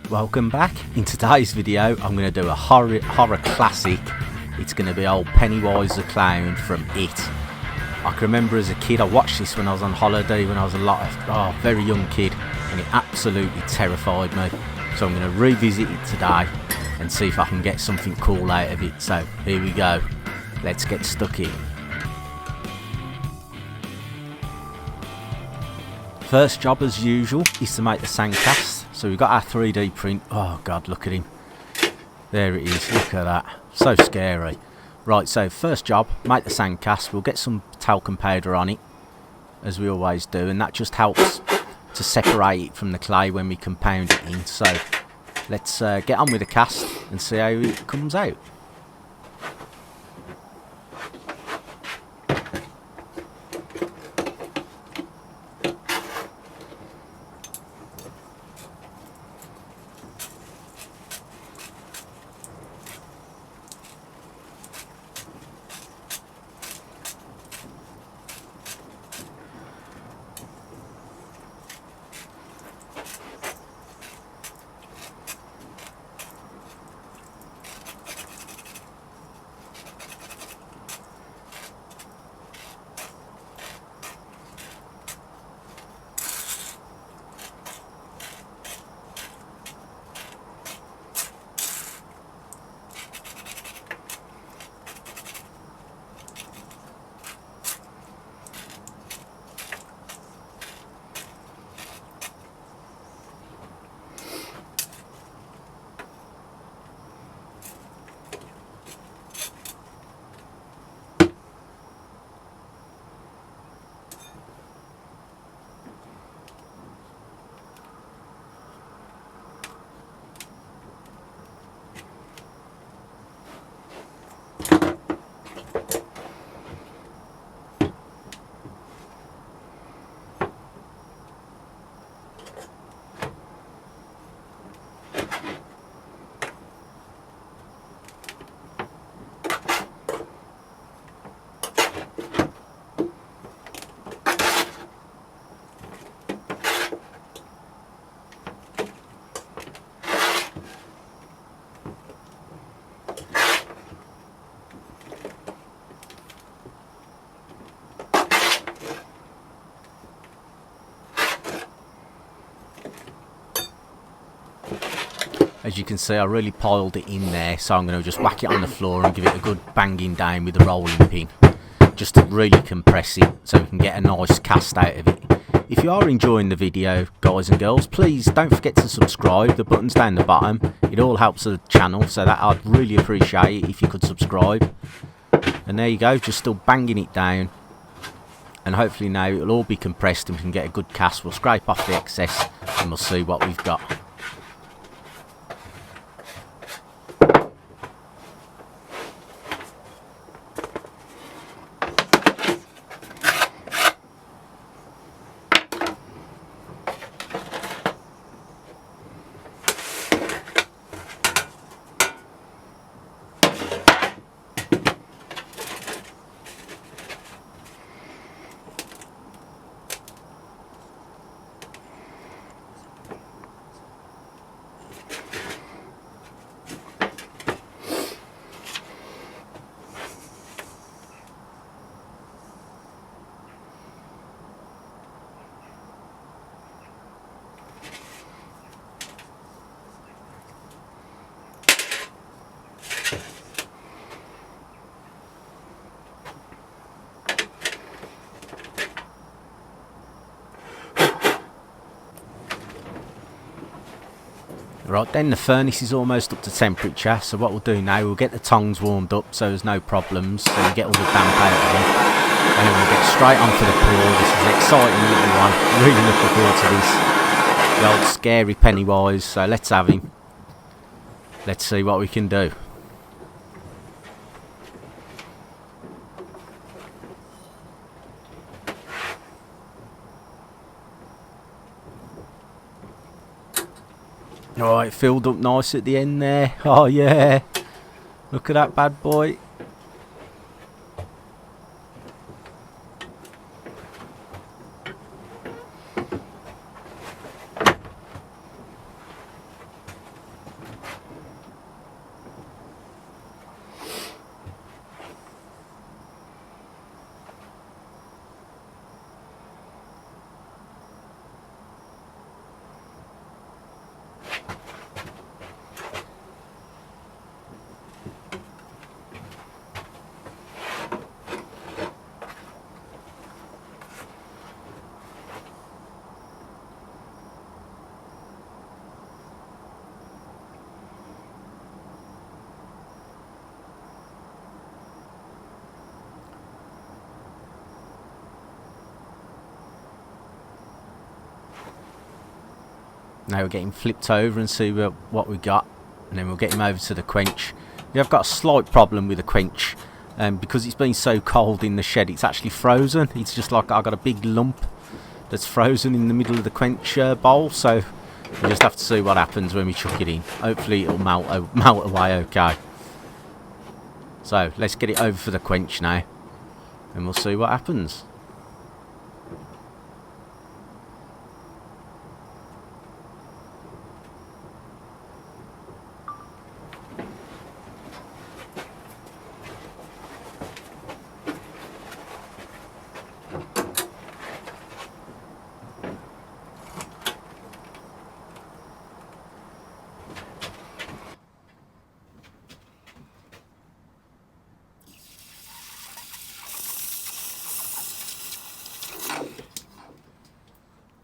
Welcome back. In today's video I'm going to do a horror classic. It's going to be old Pennywise the Clown from It. I can remember as a kid I watched this when I was on holiday when I was a very young kid, and it absolutely terrified me. So I'm going to revisit it today and see if I can get something cool out of it. So here we go. Let's get stuck in. First job as usual is to make the sandcast. So we've got our 3D print. Oh god, look at him. There it is, look at that. So scary. Right, so first job, make the sandcast. We'll get some talcum powder on it, as we always do, and that just helps to separate it from the clay when we compound it in. So let's get on with the cast and see how it comes out. As you can see, I really piled it in there, so I'm going to just whack it on the floor and give it a good banging down with the rolling pin, just to really compress it so we can get a nice cast out of it. If you are enjoying the video, guys and girls, please don't forget to subscribe. The button's down the bottom. It all helps the channel, so that I'd really appreciate it if you could subscribe. And there you go, just still banging it down. And hopefully now it'll all be compressed and we can get a good cast. We'll scrape off the excess and we'll see what we've got. Right then, the furnace is almost up to temperature, so what we'll do now, we'll get the tongs warmed up so there's no problems, so we get all the damp out of them, and then we'll get straight onto the pour. This is an exciting little one, really looking forward to this. The old scary Pennywise, so let's have him. Let's see what we can do. Oh, it filled up nice at the end there. Oh yeah, look at that bad boy. Now we're getting flipped over and see what we got, and then we'll get him over to the quench. We have got a slight problem with the quench, because it's been so cold in the shed. It's actually frozen. It's just like I got a big lump that's frozen in the middle of the quench bowl. So we just have to see what happens when we chuck it in. Hopefully it'll melt away okay. So let's get it over for the quench now, and we'll see what happens.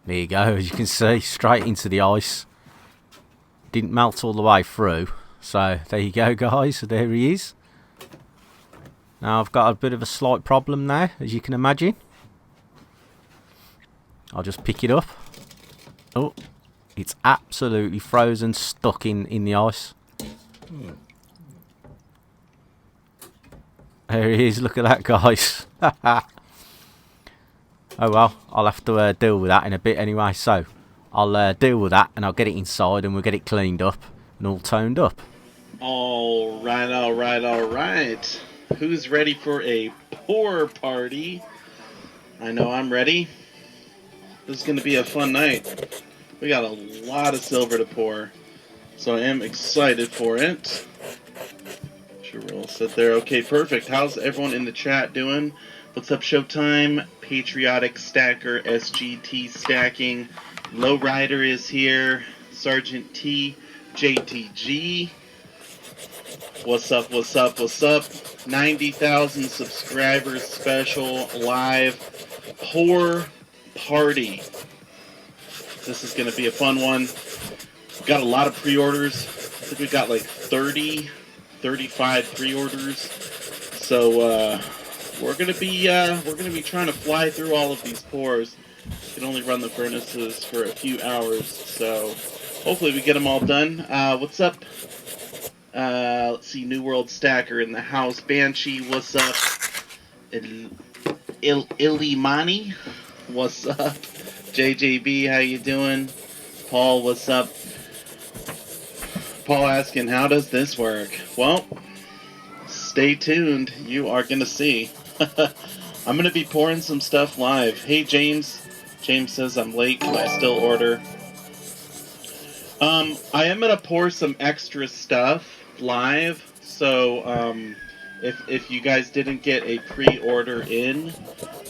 There you go, as you can see, straight into the ice. Didn't melt all the way through. So there you go, guys, there he is. Now I've got a bit of a slight problem now, as you can imagine. I'll just pick it up. Oh, it's absolutely frozen, stuck in the ice. There he is, look at that, guys. Oh well, I'll have to deal with that in a bit anyway, so I'll deal with that and I'll get it inside and we'll get it cleaned up and all toned up. Alright, alright, alright. Who's ready for a pour party? I know I'm ready. This is going to be a fun night. We got a lot of silver to pour, so I am excited for it. Sure, we'll all sit there. Okay, perfect. How's everyone in the chat doing? What's up, Showtime? Patriotic Stacker, SGT Stacking. Lowrider is here. Sergeant T, JTG. What's up, what's up, what's up? 90,000 subscribers special live pour party. This is going to be a fun one. We've got a lot of pre-orders. I think we got like 30, 35 pre-orders. So, we're gonna be trying to fly through all of these pours. We can only run the furnaces for a few hours, so hopefully we get them all done. What's up? Let's see, New World Stacker in the house. Banshee, what's up? Ilimani, what's up? JJB, how you doing? Paul, what's up? Paul asking, how does this work? Well, stay tuned. You are gonna see. I'm gonna be pouring some stuff live. Hey James. James says I'm late. Can I still order? I am gonna pour some extra stuff live. So if you guys didn't get a pre-order in,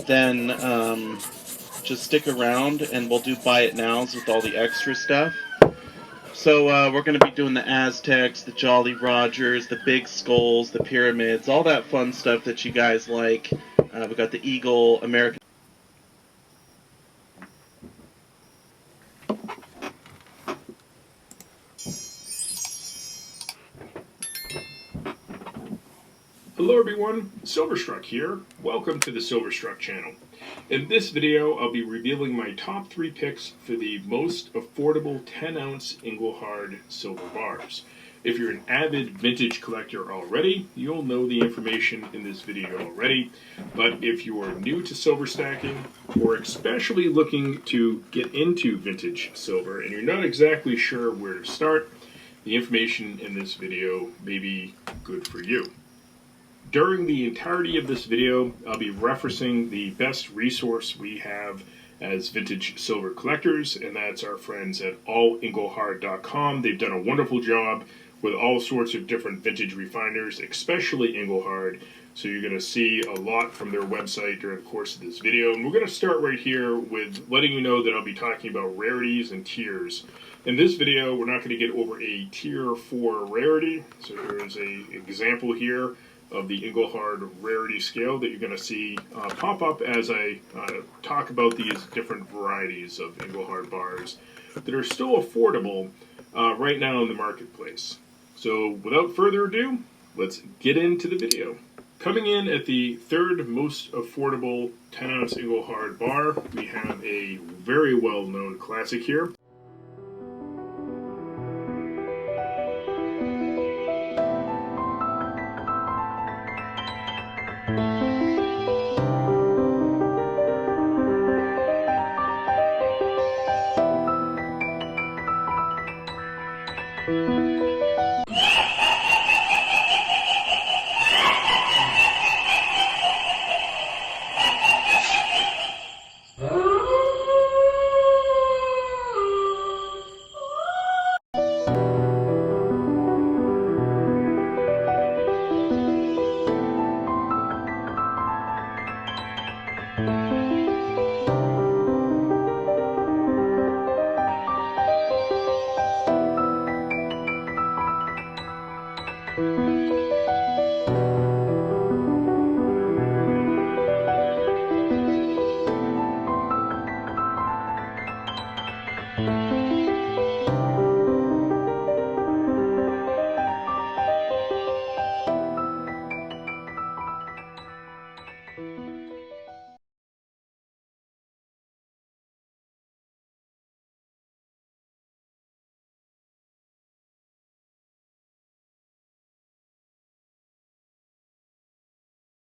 then just stick around and we'll do buy it nows with all the extra stuff. So we're going to be doing the Aztecs, the Jolly Rogers, the big skulls, the pyramids, all that fun stuff that you guys like. We got the Eagle, American. Hello everyone, Silverstruck here. Welcome to the Silverstruck channel. In this video, I'll be revealing my top 3 picks for the most affordable 10-ounce Engelhard silver bars. If you're an avid vintage collector already, you'll know the information in this video already. But if you are new to silver stacking, or especially looking to get into vintage silver, and you're not exactly sure where to start, the information in this video may be good for you. During the entirety of this video, I'll be referencing the best resource we have as vintage silver collectors, and that's our friends at allengelhard.com. They've done a wonderful job with all sorts of different vintage refiners, especially Engelhard. So you're going to see a lot from their website during the course of this video. And we're going to start right here with letting you know that I'll be talking about rarities and tiers. In this video, we're not going to get over a tier 4 rarity. So here's an example here of the Engelhard rarity scale that you're going to see pop up as I talk about these different varieties of Engelhard bars that are still affordable right now in the marketplace. So without further ado, let's get into the video. Coming in at the third most affordable 10-ounce Engelhard bar, we have a very well-known classic here.